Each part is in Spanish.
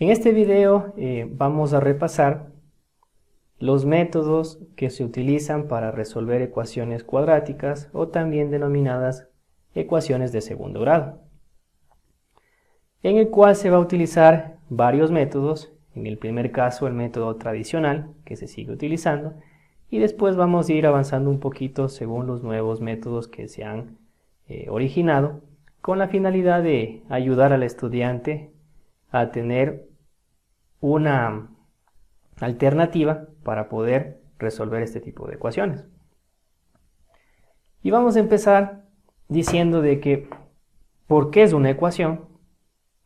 En este video vamos a repasar los métodos que se utilizan para resolver ecuaciones cuadráticas o también denominadas ecuaciones de segundo grado, en el cual se va a utilizar varios métodos. En el primer caso el método tradicional que se sigue utilizando, y después vamos a ir avanzando un poquito según los nuevos métodos que se han originado, con la finalidad de ayudar al estudiante a tener una alternativa para poder resolver este tipo de ecuaciones. Y vamos a empezar diciendo de que ¿por qué es una ecuación?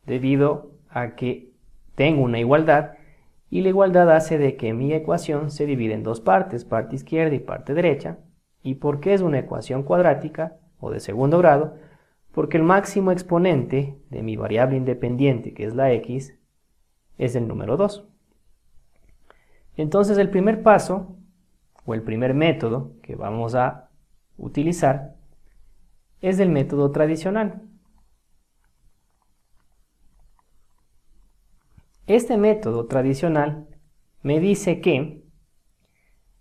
Debido a que tengo una igualdad, y la igualdad hace de que mi ecuación se divide en dos partes, parte izquierda y parte derecha. ¿Y por qué es una ecuación cuadrática o de segundo grado? Porque el máximo exponente de mi variable independiente, que es la x, es el número 2. Entonces el primer paso, o el primer método que vamos a utilizar, es el método tradicional. Este método tradicional me dice que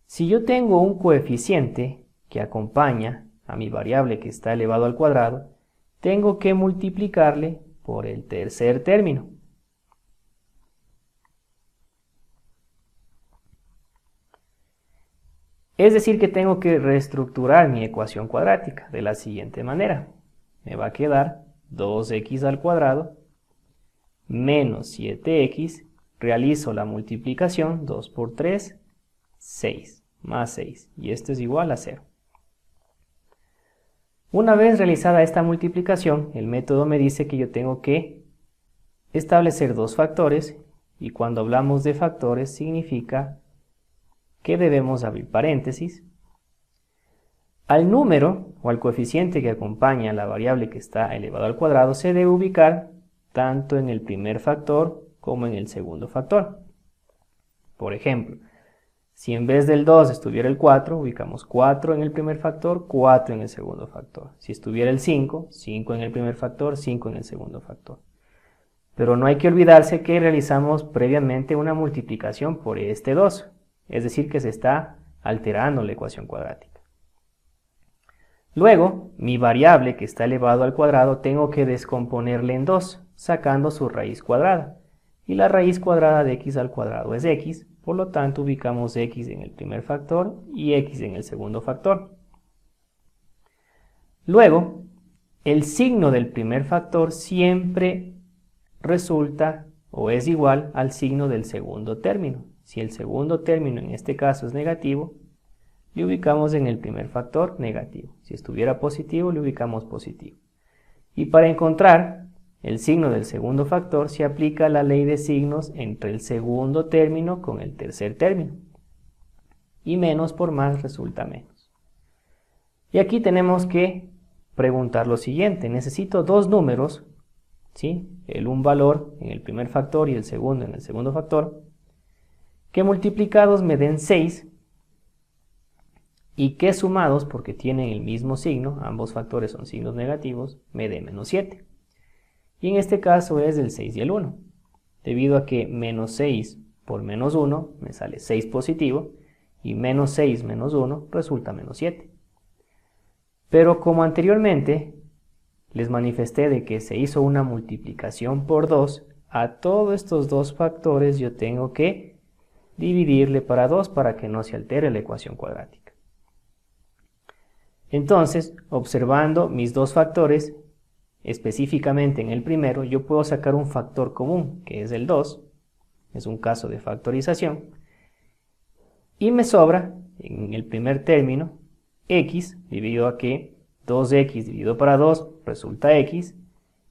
si yo tengo un coeficiente que acompaña a mi variable que está elevado al cuadrado, tengo que multiplicarle por el tercer término. Es decir, que tengo que reestructurar mi ecuación cuadrática de la siguiente manera. Me va a quedar 2x al cuadrado menos 7x, realizo la multiplicación, 2 por 3, 6, más 6, y esto es igual a 0. Una vez realizada esta multiplicación, el método me dice que yo tengo que establecer dos factores, y cuando hablamos de factores significa que debemos abrir paréntesis. Al número o al coeficiente que acompaña a la variable que está elevado al cuadrado se debe ubicar tanto en el primer factor como en el segundo factor. Por ejemplo, si en vez del 2 estuviera el 4, ubicamos 4 en el primer factor, 4 en el segundo factor. Si estuviera el 5, 5 en el primer factor, 5 en el segundo factor. Pero no hay que olvidarse que realizamos previamente una multiplicación por este 2, es decir, que se está alterando la ecuación cuadrática. Luego, mi variable que está elevado al cuadrado tengo que descomponerle en 2, sacando su raíz cuadrada. Y la raíz cuadrada de x al cuadrado es x, por lo tanto ubicamos x en el primer factor y x en el segundo factor. Luego, el signo del primer factor siempre resulta o es igual al signo del segundo término. Si el segundo término en este caso es negativo, le ubicamos en el primer factor negativo. Si estuviera positivo, le ubicamos positivo. Y para encontrar el signo del segundo factor se aplica la ley de signos entre el segundo término con el tercer término. Y menos por más resulta menos. Y aquí tenemos que preguntar lo siguiente. Necesito dos números, ¿sí? Un valor en el primer factor y el segundo en el segundo factor, que multiplicados me den 6 y que sumados, porque tienen el mismo signo, ambos factores son signos negativos, me dé menos 7. Y en este caso es el 6 y el 1, debido a que menos 6 por menos 1 me sale 6 positivo, y menos 6 menos 1 resulta menos 7. Pero como anteriormente les manifesté de que se hizo una multiplicación por 2, a todos estos dos factores yo tengo que dividirle para 2 para que no se altere la ecuación cuadrática. Entonces, observando mis dos factores, específicamente en el primero, yo puedo sacar un factor común, que es el 2, es un caso de factorización, y me sobra, en el primer término, x, debido a que 2x dividido para 2 resulta x,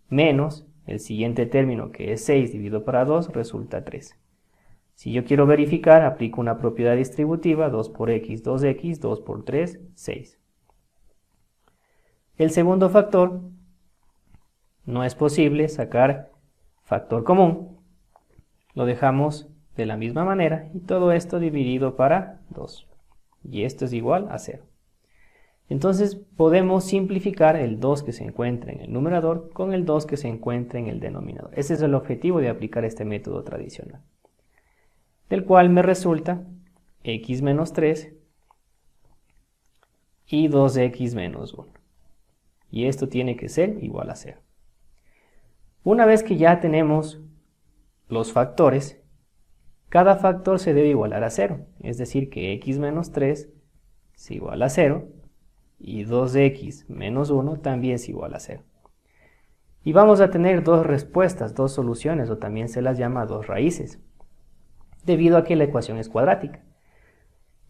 menos el siguiente término, que es 6 dividido para 2, resulta 3. Si yo quiero verificar, aplico una propiedad distributiva, 2 por x, 2x, 2 por 3, 6. El segundo factor, no es posible sacar factor común, lo dejamos de la misma manera y todo esto dividido para 2. Y esto es igual a 0. Entonces podemos simplificar el 2 que se encuentra en el numerador con el 2 que se encuentra en el denominador. Ese es el objetivo de aplicar este método tradicional, del cual me resulta x menos 3 y 2x menos 1. Y esto tiene que ser igual a 0. Una vez que ya tenemos los factores, cada factor se debe igualar a 0. Es decir, que x menos 3 es igual a 0 y 2x menos 1 también es igual a 0. Y vamos a tener dos respuestas, dos soluciones, o también se las llama dos raíces, debido a que la ecuación es cuadrática.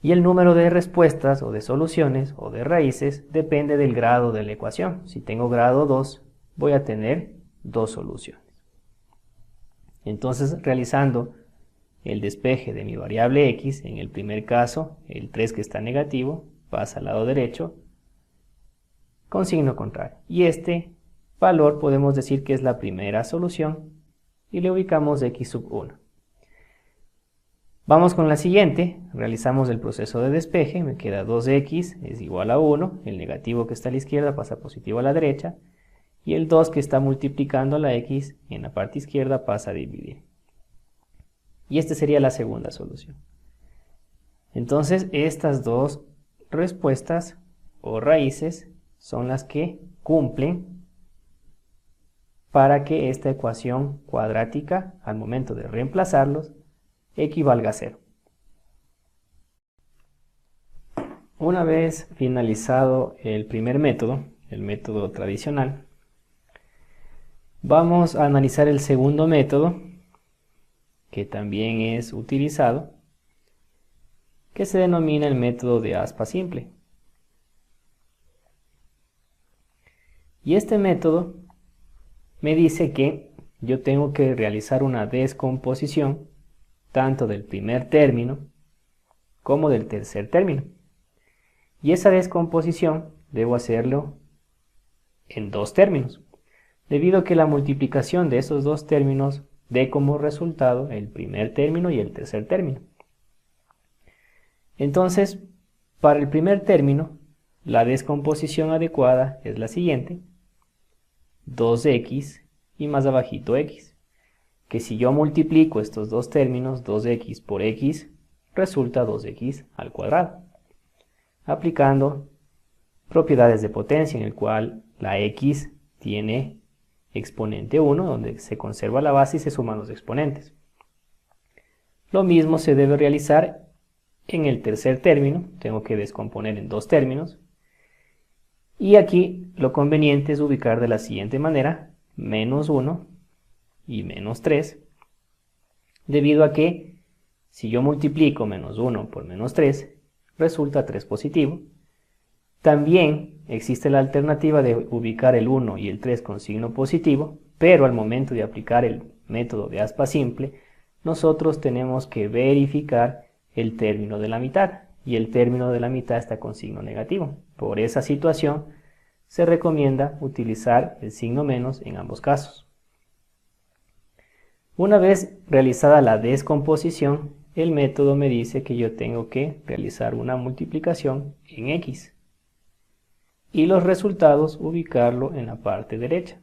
Y el número de respuestas o de soluciones o de raíces depende del grado de la ecuación. Si tengo grado 2, voy a tener dos soluciones. Entonces, realizando el despeje de mi variable x, en el primer caso, el 3 que está negativo pasa al lado derecho con signo contrario. Y este valor podemos decir que es la primera solución y le ubicamos x sub 1. Vamos con la siguiente, realizamos el proceso de despeje, me queda 2x es igual a 1, el negativo que está a la izquierda pasa positivo a la derecha, y el 2 que está multiplicando a la x en la parte izquierda pasa a dividir. Y esta sería la segunda solución. Entonces estas dos respuestas o raíces son las que cumplen para que esta ecuación cuadrática, al momento de reemplazarlos, equivalga a 0. Una vez finalizado el primer método, el método tradicional, vamos a analizar el segundo método, que también es utilizado, que se denomina el método de aspa simple. Y este método me dice que yo tengo que realizar una descomposición tanto del primer término como del tercer término. Y esa descomposición debo hacerlo en dos términos, debido a que la multiplicación de esos dos términos dé como resultado el primer término y el tercer término. Entonces, para el primer término, la descomposición adecuada es la siguiente: 2x y más abajito x. Que si yo multiplico estos dos términos, 2x por x, resulta 2x al cuadrado, aplicando propiedades de potencia, en el cual la x tiene exponente 1, donde se conserva la base y se suman los exponentes. Lo mismo se debe realizar en el tercer término, tengo que descomponer en dos términos, y aquí lo conveniente es ubicar de la siguiente manera: menos 1 y menos 3, debido a que si yo multiplico menos 1 por menos 3, resulta 3 positivo. También existe la alternativa de ubicar el 1 y el 3 con signo positivo, pero al momento de aplicar el método de aspa simple, nosotros tenemos que verificar el término de la mitad, y el término de la mitad está con signo negativo. Por esa situación, se recomienda utilizar el signo menos en ambos casos. Una vez realizada la descomposición, el método me dice que yo tengo que realizar una multiplicación en x y los resultados ubicarlo en la parte derecha.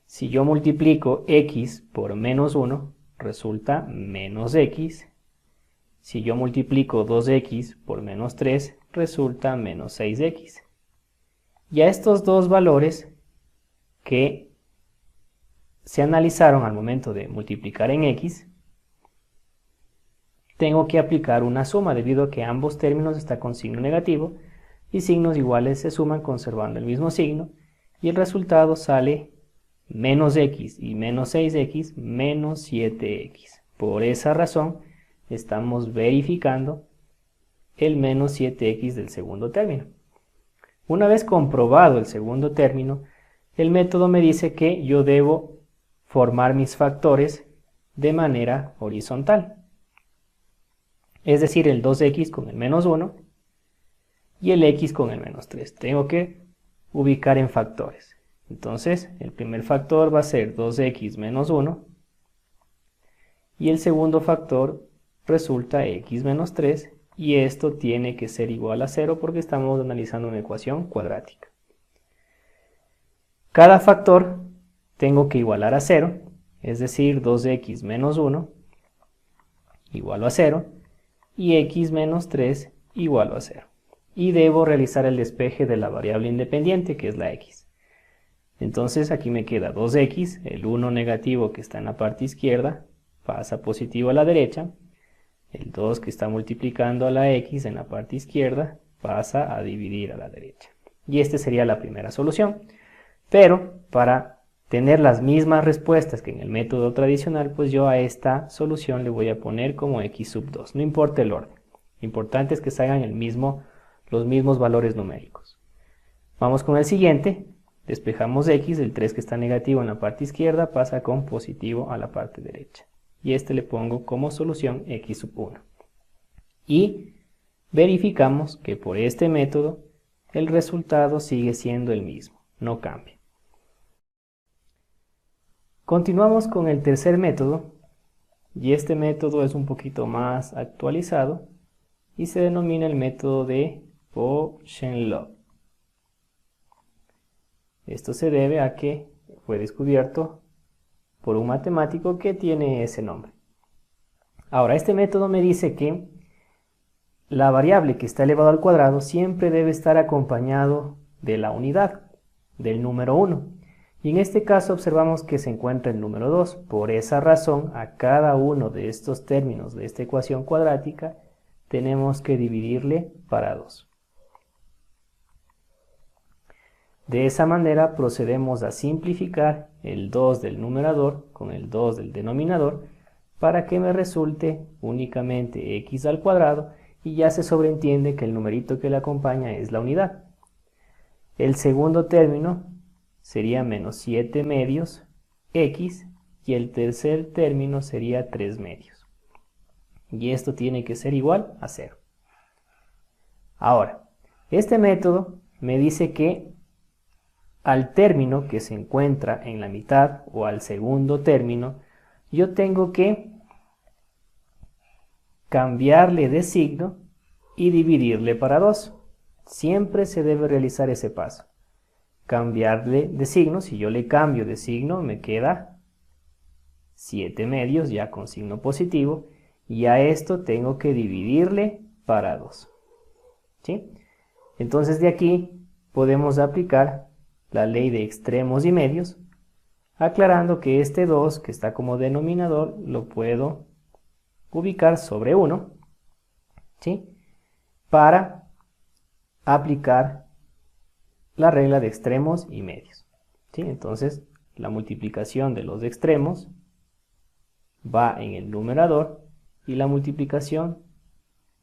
Si yo multiplico x por menos 1, resulta menos x. Si yo multiplico 2x por menos 3, resulta menos 6x. Y a estos dos valores que se analizaron al momento de multiplicar en x, tengo que aplicar una suma, debido a que ambos términos están con signo negativo y signos iguales se suman conservando el mismo signo, y el resultado sale menos x y menos 6x menos 7x. Por esa razón estamos verificando el menos 7x del segundo término. Una vez comprobado el segundo término, el método me dice que yo debo formar mis factores de manera horizontal, es decir, el 2x con el menos 1 y el x con el menos 3. Tengo que ubicar en factores. Entonces, el primer factor va a ser 2x menos 1 y el segundo factor resulta x menos 3 y esto tiene que ser igual a 0 porque estamos analizando una ecuación cuadrática. Cada factor tengo que igualar a 0, es decir, 2x menos 1 igual a 0 y x menos 3 igual a 0. Y debo realizar el despeje de la variable independiente, que es la x. Entonces aquí me queda 2x, el 1 negativo que está en la parte izquierda pasa positivo a la derecha, el 2 que está multiplicando a la x en la parte izquierda pasa a dividir a la derecha. Y esta sería la primera solución. Pero para tener las mismas respuestas que en el método tradicional, pues yo a esta solución le voy a poner como x sub 2. No importa el orden. Lo importante es que salgan los mismos valores numéricos. Vamos con el siguiente. Despejamos x, el 3 que está negativo en la parte izquierda pasa con positivo a la parte derecha. Y este le pongo como solución x sub 1. Y verificamos que por este método el resultado sigue siendo el mismo, no cambia. Continuamos con el tercer método, y este método es un poquito más actualizado y se denomina el método de Poisson-Love. Esto se debe a que fue descubierto por un matemático que tiene ese nombre. Ahora, este método me dice que la variable que está elevado al cuadrado siempre debe estar acompañado de la unidad, del número 1. Y en este caso observamos que se encuentra el número 2. Por esa razón, a cada uno de estos términos de esta ecuación cuadrática tenemos que dividirle para 2. De esa manera procedemos a simplificar el 2 del numerador con el 2 del denominador para que me resulte únicamente x al cuadrado y ya se sobreentiende que el numerito que le acompaña es la unidad. El segundo término sería menos 7 medios x y el tercer término sería 3 medios. Y esto tiene que ser igual a 0. Ahora, este método me dice que al término que se encuentra en la mitad o al segundo término, yo tengo que cambiarle de signo y dividirle para 2. Siempre se debe realizar ese paso. Cambiarle de signo, si yo le cambio de signo me queda 7 medios ya con signo positivo y a esto tengo que dividirle para 2. ¿Sí? Entonces de aquí podemos aplicar la ley de extremos y medios, aclarando que este 2 que está como denominador lo puedo ubicar sobre 1, ¿sí? Para aplicar la regla de extremos y medios, ¿sí? Entonces la multiplicación de los extremos va en el numerador y la multiplicación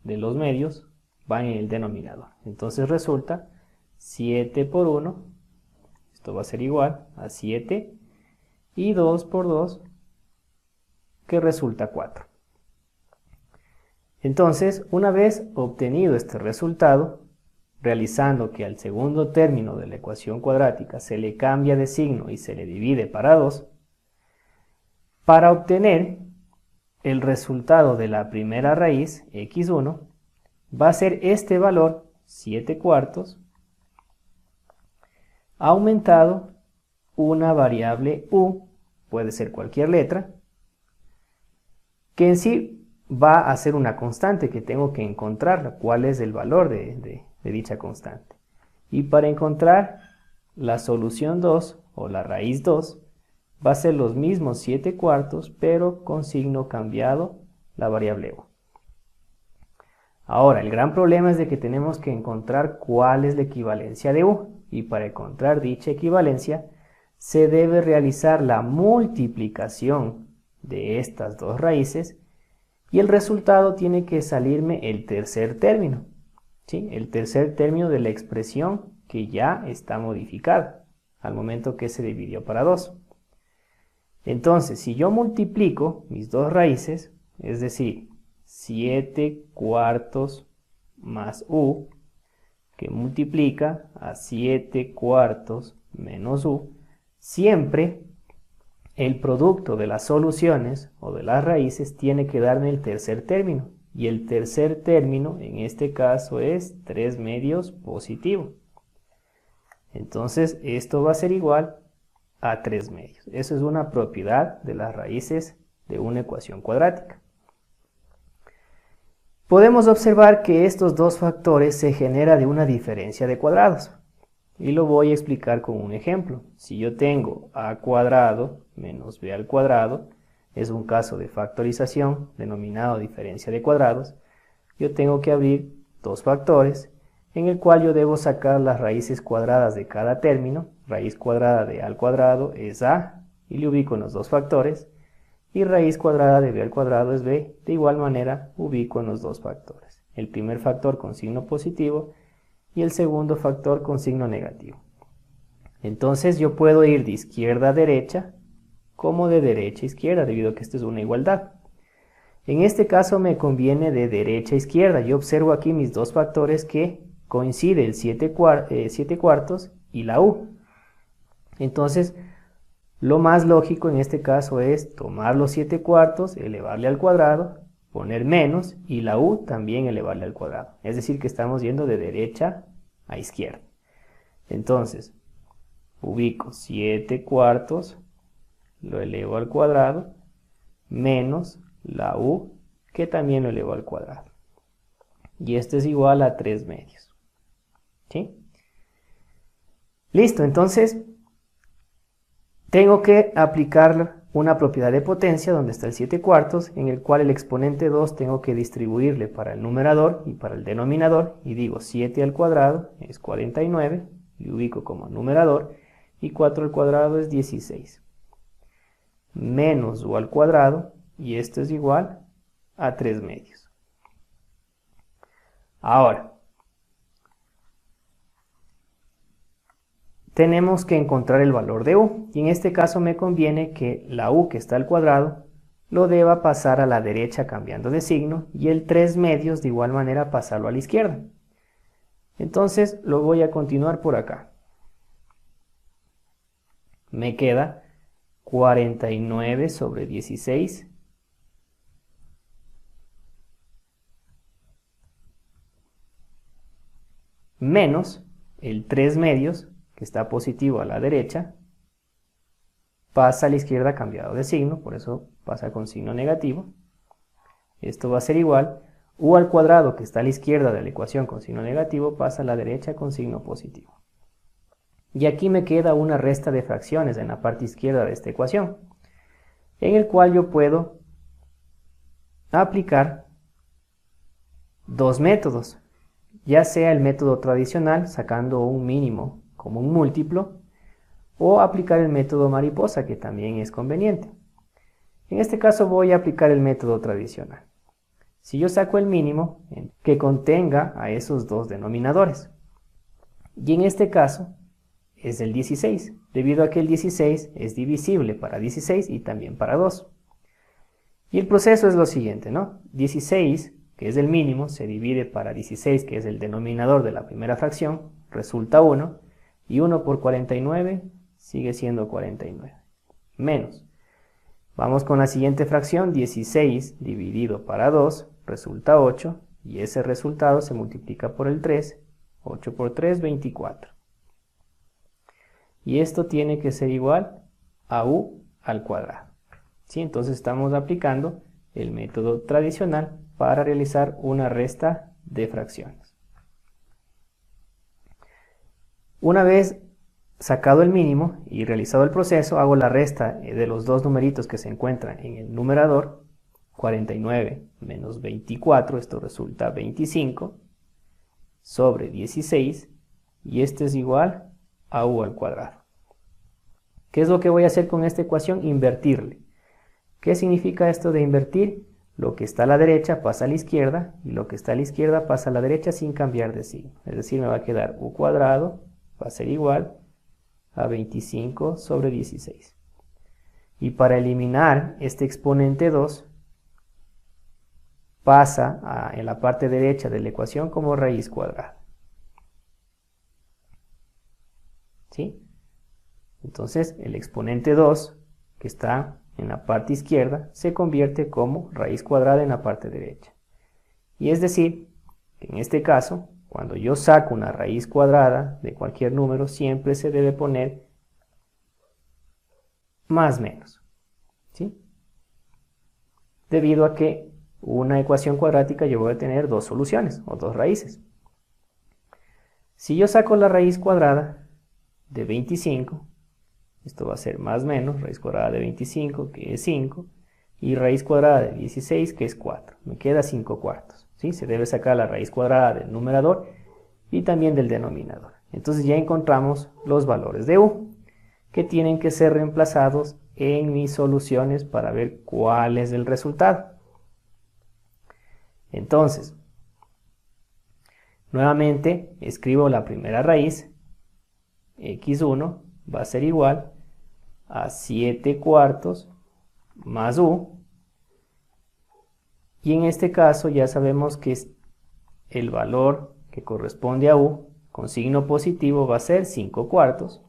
de los medios va en el denominador. Entonces resulta 7 por 1, esto va a ser igual a 7, y 2 por 2, que resulta 4. Entonces, una vez obtenido este resultado, realizando que al segundo término de la ecuación cuadrática se le cambia de signo y se le divide para 2, para obtener el resultado de la primera raíz, x1, va a ser este valor, 7 cuartos, aumentado una variable u, puede ser cualquier letra, que en sí va a ser una constante que tengo que encontrar, cuál es el valor de dicha constante. Y para encontrar la solución 2 o la raíz 2, va a ser los mismos 7 cuartos, pero con signo cambiado la variable u. Ahora, el gran problema es de que tenemos que encontrar cuál es la equivalencia de u, y para encontrar dicha equivalencia se debe realizar la multiplicación de estas dos raíces y el resultado tiene que salirme el tercer término, ¿sí? El tercer término de la expresión que ya está modificada al momento que se dividió para 2. Entonces, si yo multiplico mis dos raíces, es decir, 7 cuartos más u, que multiplica a 7 cuartos menos u, siempre el producto de las soluciones o de las raíces tiene que darme el tercer término, y el tercer término en este caso es 3 medios positivo. Entonces esto va a ser igual a 3 medios. Eso es una propiedad de las raíces de una ecuación cuadrática. Podemos observar que estos dos factores se generan de una diferencia de cuadrados. Y lo voy a explicar con un ejemplo. Si yo tengo a cuadrado menos b al cuadrado, es un caso de factorización denominado diferencia de cuadrados, yo tengo que abrir dos factores en el cual yo debo sacar las raíces cuadradas de cada término. Raíz cuadrada de a al cuadrado es a y le ubico en los dos factores, y raíz cuadrada de b al cuadrado es b. De igual manera ubico en los dos factores, el primer factor con signo positivo y el segundo factor con signo negativo. Entonces yo puedo ir de izquierda a derecha como de derecha a izquierda, debido a que esto es una igualdad. En este caso me conviene de derecha a izquierda. Yo observo aquí mis dos factores que coincide el 7 cuartos y la u. Entonces lo más lógico en este caso es tomar los 7 cuartos, elevarle al cuadrado, poner menos y la u también elevarle al cuadrado. Es decir que estamos yendo de derecha a izquierda. Entonces ubico 7 cuartos, lo elevo al cuadrado, menos la u, que también lo elevo al cuadrado. Y esto es igual a 3 medios. ¿Sí? Listo, entonces tengo que aplicar una propiedad de potencia donde está el 7 cuartos, en el cual el exponente 2 tengo que distribuirle para el numerador y para el denominador, y digo 7 al cuadrado es 49, y ubico como numerador, y 4 al cuadrado es 16. Menos u al cuadrado, y esto es igual a 3 medios. Ahora, tenemos que encontrar el valor de u, y en este caso me conviene que la u que está al cuadrado lo deba pasar a la derecha cambiando de signo, y el 3 medios de igual manera pasarlo a la izquierda. Entonces lo voy a continuar por acá. Me queda 49 sobre 16 menos el 3 medios, que está positivo a la derecha, pasa a la izquierda cambiado de signo, por eso pasa con signo negativo. Esto va a ser igual, u al cuadrado, que está a la izquierda de la ecuación con signo negativo, pasa a la derecha con signo positivo. Y aquí me queda una resta de fracciones en la parte izquierda de esta ecuación, en el cual yo puedo aplicar dos métodos, ya sea el método tradicional, sacando un mínimo como un múltiplo, o aplicar el método mariposa, que también es conveniente. En este caso voy a aplicar el método tradicional. Si yo saco el mínimo, que contenga a esos dos denominadores, y en este caso es el 16, debido a que el 16 es divisible para 16 y también para 2. Y el proceso es lo siguiente, ¿no? 16, que es el mínimo, se divide para 16, que es el denominador de la primera fracción, resulta 1, y 1 por 49 sigue siendo 49, menos. Vamos con la siguiente fracción, 16 dividido para 2, resulta 8, y ese resultado se multiplica por el 3, 8 por 3, 24. Y esto tiene que ser igual a u al cuadrado. ¿Sí? Entonces estamos aplicando el método tradicional para realizar una resta de fracciones. Una vez sacado el mínimo y realizado el proceso, hago la resta de los dos numeritos que se encuentran en el numerador. 49 menos 24, esto resulta 25, sobre 16, y este es igual a u al cuadrado. ¿Qué es lo que voy a hacer con esta ecuación? Invertirle. ¿Qué significa esto de invertir? Lo que está a la derecha pasa a la izquierda, y lo que está a la izquierda pasa a la derecha sin cambiar de signo. Es decir, me va a quedar u cuadrado, va a ser igual a 25 sobre 16. Y para eliminar este exponente 2, pasa en la parte derecha de la ecuación como raíz cuadrada. ¿Sí? Entonces el exponente 2, que está en la parte izquierda, se convierte como raíz cuadrada en la parte derecha. Y es decir, que en este caso, cuando yo saco una raíz cuadrada de cualquier número, siempre se debe poner más menos, ¿sí? Debido a que una ecuación cuadrática yo voy a tener dos soluciones o dos raíces. Si yo saco la raíz cuadrada de 25, esto va a ser más menos, raíz cuadrada de 25, que es 5, y raíz cuadrada de 16, que es 4. Me queda 5 cuartos, ¿sí? Se debe sacar la raíz cuadrada del numerador y también del denominador. Entonces ya encontramos los valores de u, que tienen que ser reemplazados en mis soluciones para ver cuál es el resultado. Entonces, nuevamente escribo la primera raíz, x1 va a ser igual a 7 cuartos más u, y en este caso ya sabemos que el valor que corresponde a u con signo positivo va a ser 5 cuartos,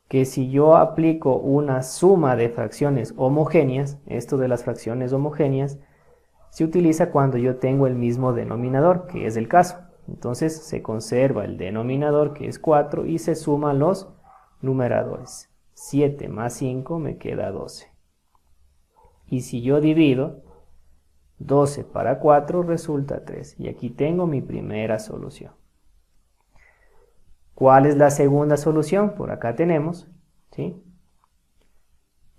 que si yo aplico una suma de fracciones homogéneas, esto de las fracciones homogéneas se utiliza cuando yo tengo el mismo denominador, que es el caso. Entonces se conserva el denominador, que es 4, y se suman los numeradores. 7 más 5 me queda 12. Y si yo divido, 12 para 4 resulta 3. Y aquí tengo mi primera solución. ¿Cuál es la segunda solución? Por acá tenemos, ¿sí?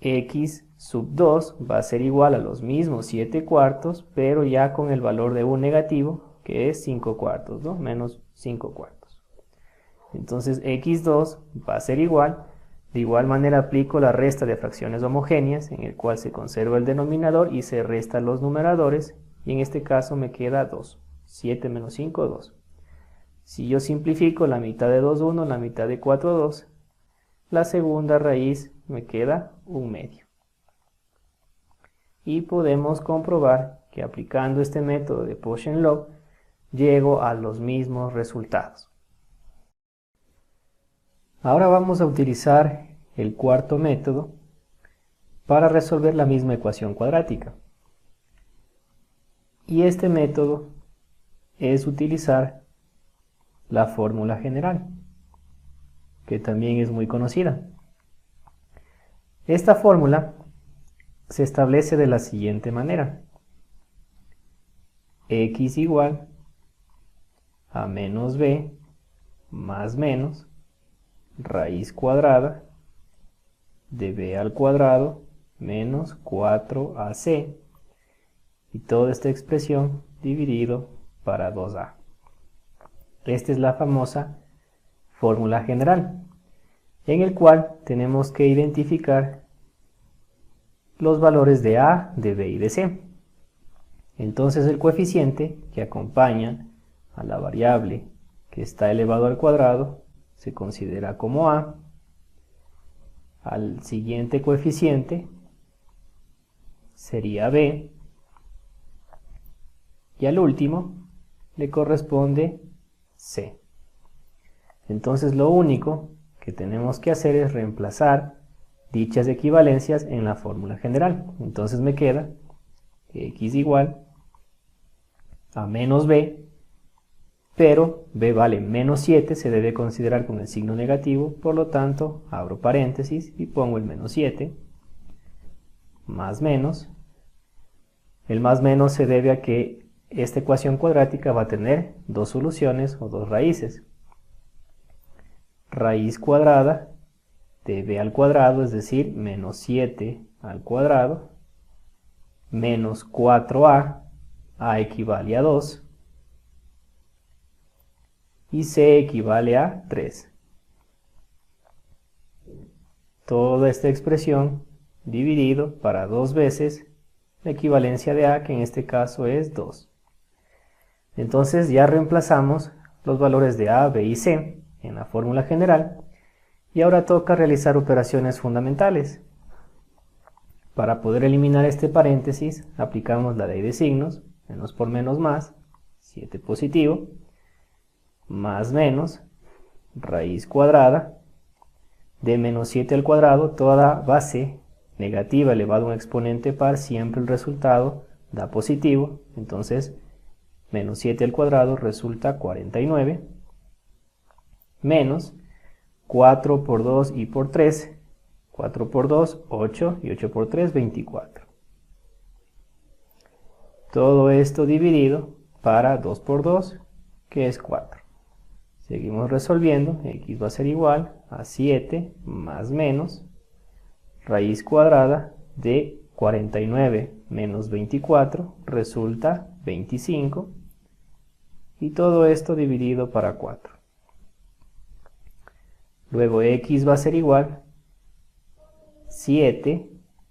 X sub 2 va a ser igual a los mismos 7 cuartos, pero ya con el valor de u negativo, que es 5 cuartos, ¿no? Menos 5 cuartos. Entonces x2 va a ser igual. De igual manera aplico la resta de fracciones homogéneas, en el cual se conserva el denominador y se restan los numeradores, y en este caso me queda 2. 7 menos 5, 2. Si yo simplifico la mitad de 2, 1, la mitad de 4, 2, la segunda raíz me queda 1/2. Y podemos comprobar que aplicando este método de Poisson-Log llego a los mismos resultados. Ahora vamos a utilizar el cuarto método para resolver la misma ecuación cuadrática. Y este método es utilizar la fórmula general, que también es muy conocida. Esta fórmula se establece de la siguiente manera: x igual a menos b más menos raíz cuadrada de b al cuadrado menos 4ac, y toda esta expresión dividido para 2a. Esta es la famosa fórmula general, en el cual tenemos que identificar los valores de a, de b y de c. Entonces el coeficiente que acompaña a la variable que está elevado al cuadrado se considera como a. Al siguiente coeficiente sería b, y al último le corresponde c. Entonces lo único que tenemos que hacer es reemplazar dichas equivalencias en la fórmula general. Entonces me queda x igual a menos b, pero b vale menos 7, se debe considerar con el signo negativo, por lo tanto abro paréntesis y pongo el menos 7, más menos. El más menos se debe a que esta ecuación cuadrática va a tener dos soluciones o dos raíces. Raíz cuadrada de b al cuadrado, es decir, menos 7 al cuadrado, menos 4a, a equivale a 2, y c equivale a 3. Toda esta expresión dividido para 2 veces la equivalencia de a, que en este caso es 2. Entonces ya reemplazamos los valores de a, b y c en la fórmula general, y ahora toca realizar operaciones fundamentales. Para poder eliminar este paréntesis aplicamos la ley de signos, menos por menos más, 7 positivo, más menos, raíz cuadrada, de menos 7 al cuadrado, toda base negativa elevado a un exponente par, siempre el resultado da positivo, entonces menos 7 al cuadrado resulta 49, menos 4 por 2 y por 3, 4 por 2, 8, y 8 por 3, 24. Todo esto dividido para 2 por 2, que es 4. Seguimos resolviendo, x va a ser igual a 7 más menos raíz cuadrada de 49 menos 24 resulta 25, y todo esto dividido para 4. Luego x va a ser igual 7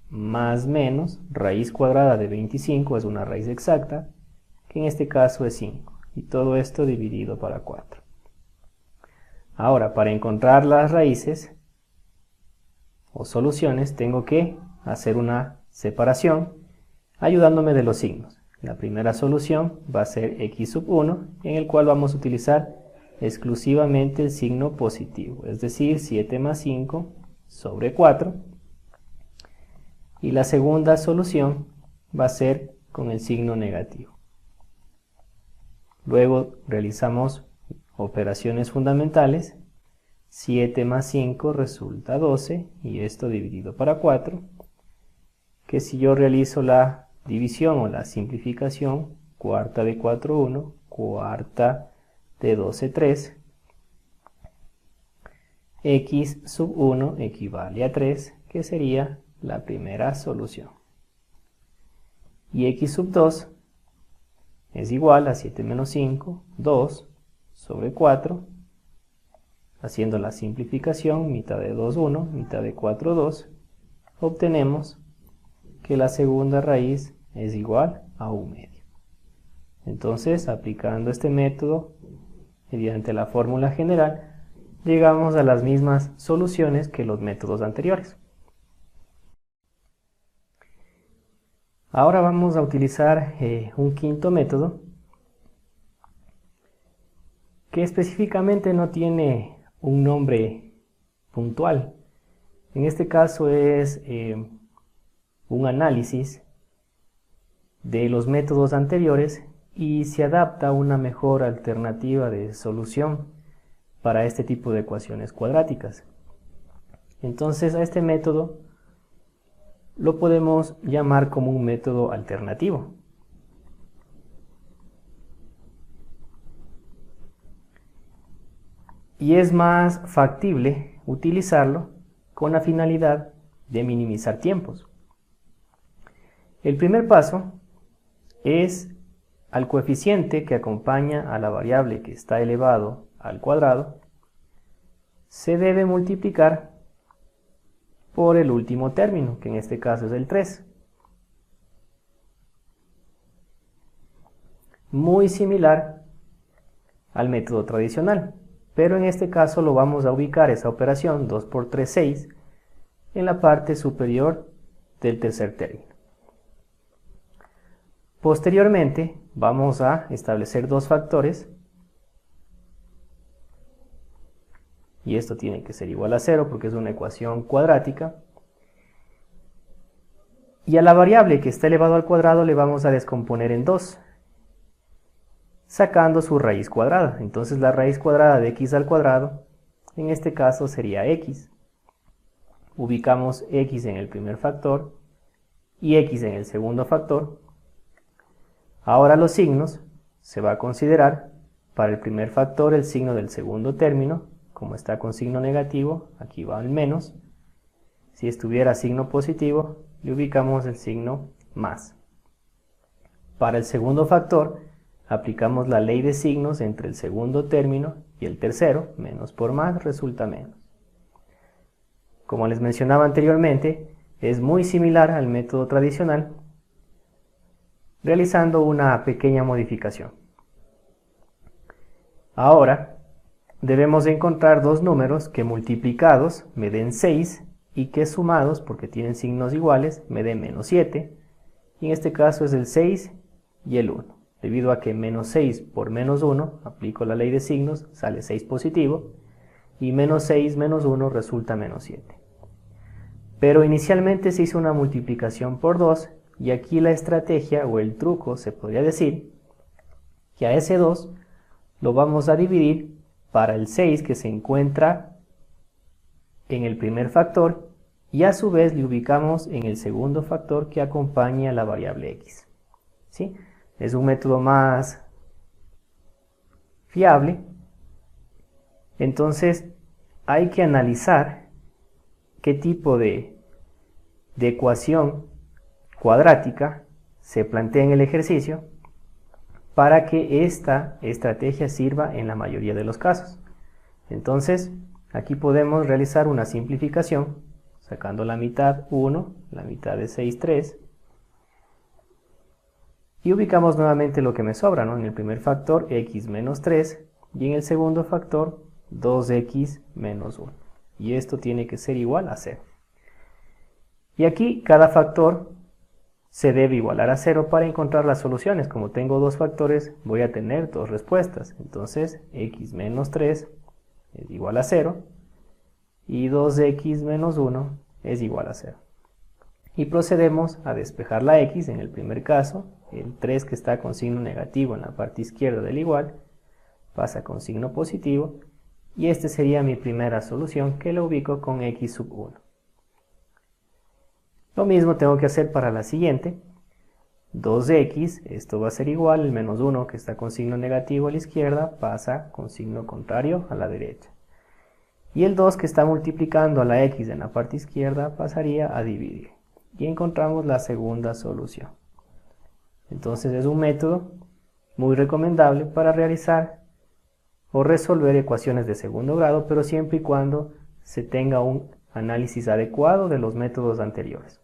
más menos raíz cuadrada de 25, es una raíz exacta, que en este caso es 5, y todo esto dividido para 4. Ahora, para encontrar las raíces o soluciones, tengo que hacer una separación ayudándome de los signos. La primera solución va a ser x sub 1, en el cual vamos a utilizar exclusivamente el signo positivo, es decir, 7 más 5 sobre 4. Y la segunda solución va a ser con el signo negativo. Luego realizamos operaciones fundamentales. 7 más 5 resulta 12, y esto dividido para 4, que si yo realizo la división o la simplificación, cuarta de 4, 1, cuarta de 12, 3, x sub 1 equivale a 3, que sería la primera solución. Y x sub 2 es igual a 7 menos 5, 2, sobre 4, haciendo la simplificación, mitad de 2, 1, mitad de 4, 2, obtenemos que la segunda raíz es igual a 1/2. Entonces, aplicando este método, mediante la fórmula general, llegamos a las mismas soluciones que los métodos anteriores. Ahora vamos a utilizar un quinto método que específicamente no tiene un nombre puntual. En este caso es un análisis de los métodos anteriores y se adapta a una mejor alternativa de solución para este tipo de ecuaciones cuadráticas. Entonces a este método lo podemos llamar como un método alternativo. Y es más factible utilizarlo con la finalidad de minimizar tiempos. El primer paso es al coeficiente que acompaña a la variable que está elevado al cuadrado, se debe multiplicar por el último término, que en este caso es el 3. Muy similar al método tradicional, pero en este caso lo vamos a ubicar esa operación 2 por 3, 6 en la parte superior del tercer término. Posteriormente vamos a establecer dos factores, y esto tiene que ser igual a 0 porque es una ecuación cuadrática, y a la variable que está elevado al cuadrado le vamos a descomponer en 2, sacando su raíz cuadrada. Entonces la raíz cuadrada de x al cuadrado, en este caso sería x. Ubicamos x en el primer factor y x en el segundo factor. Ahora los signos se va a considerar para el primer factor el signo del segundo término, como está con signo negativo, aquí va el menos. Si estuviera signo positivo, le ubicamos el signo más. Para el segundo factor, aplicamos la ley de signos entre el segundo término y el tercero, menos por más resulta menos. Como les mencionaba anteriormente, es muy similar al método tradicional, realizando una pequeña modificación. Ahora, debemos encontrar dos números que multiplicados me den 6 y que sumados, porque tienen signos iguales, me den menos 7, y en este caso es el 6 y el 1. Debido a que menos 6 por menos 1, aplico la ley de signos, sale 6 positivo, y menos 6 menos 1 resulta menos 7. Pero inicialmente se hizo una multiplicación por 2, Y aquí la estrategia o el truco se podría decir que a ese 2 lo vamos a dividir para el 6 que se encuentra en el primer factor y a su vez le ubicamos en el segundo factor que acompaña a la variable x. ¿Sí? Es un método más fiable. Entonces hay que analizar qué tipo de ecuación cuadrática se plantea en el ejercicio para que esta estrategia sirva en la mayoría de los casos. Entonces, aquí podemos realizar una simplificación, sacando la mitad 1, la mitad de 6, 3, y ubicamos nuevamente lo que me sobra, ¿no? En el primer factor, x menos 3, y en el segundo factor, 2x menos 1. Y esto tiene que ser igual a 0. Y aquí cada factor se debe igualar a 0 para encontrar las soluciones. Como tengo dos factores, voy a tener dos respuestas. Entonces, x menos 3 es igual a 0 y 2x menos 1 es igual a 0. Y procedemos a despejar la x. En el primer caso, el 3 que está con signo negativo en la parte izquierda del igual pasa con signo positivo y esta sería mi primera solución, que la ubico con x sub 1. Lo mismo tengo que hacer para la siguiente. 2x, esto va a ser igual, el menos 1 que está con signo negativo a la izquierda pasa con signo contrario a la derecha. Y el 2 que está multiplicando a la x en la parte izquierda pasaría a dividir. Y encontramos la segunda solución. Entonces es un método muy recomendable para realizar o resolver ecuaciones de segundo grado, pero siempre y cuando se tenga un análisis adecuado de los métodos anteriores.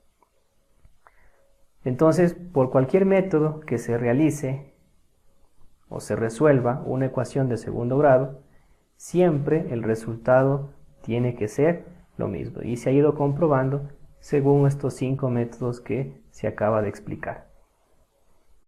Entonces, por cualquier método que se realice o se resuelva una ecuación de segundo grado, siempre el resultado tiene que ser lo mismo y se ha ido comprobando según estos 5 métodos que se acaba de explicar.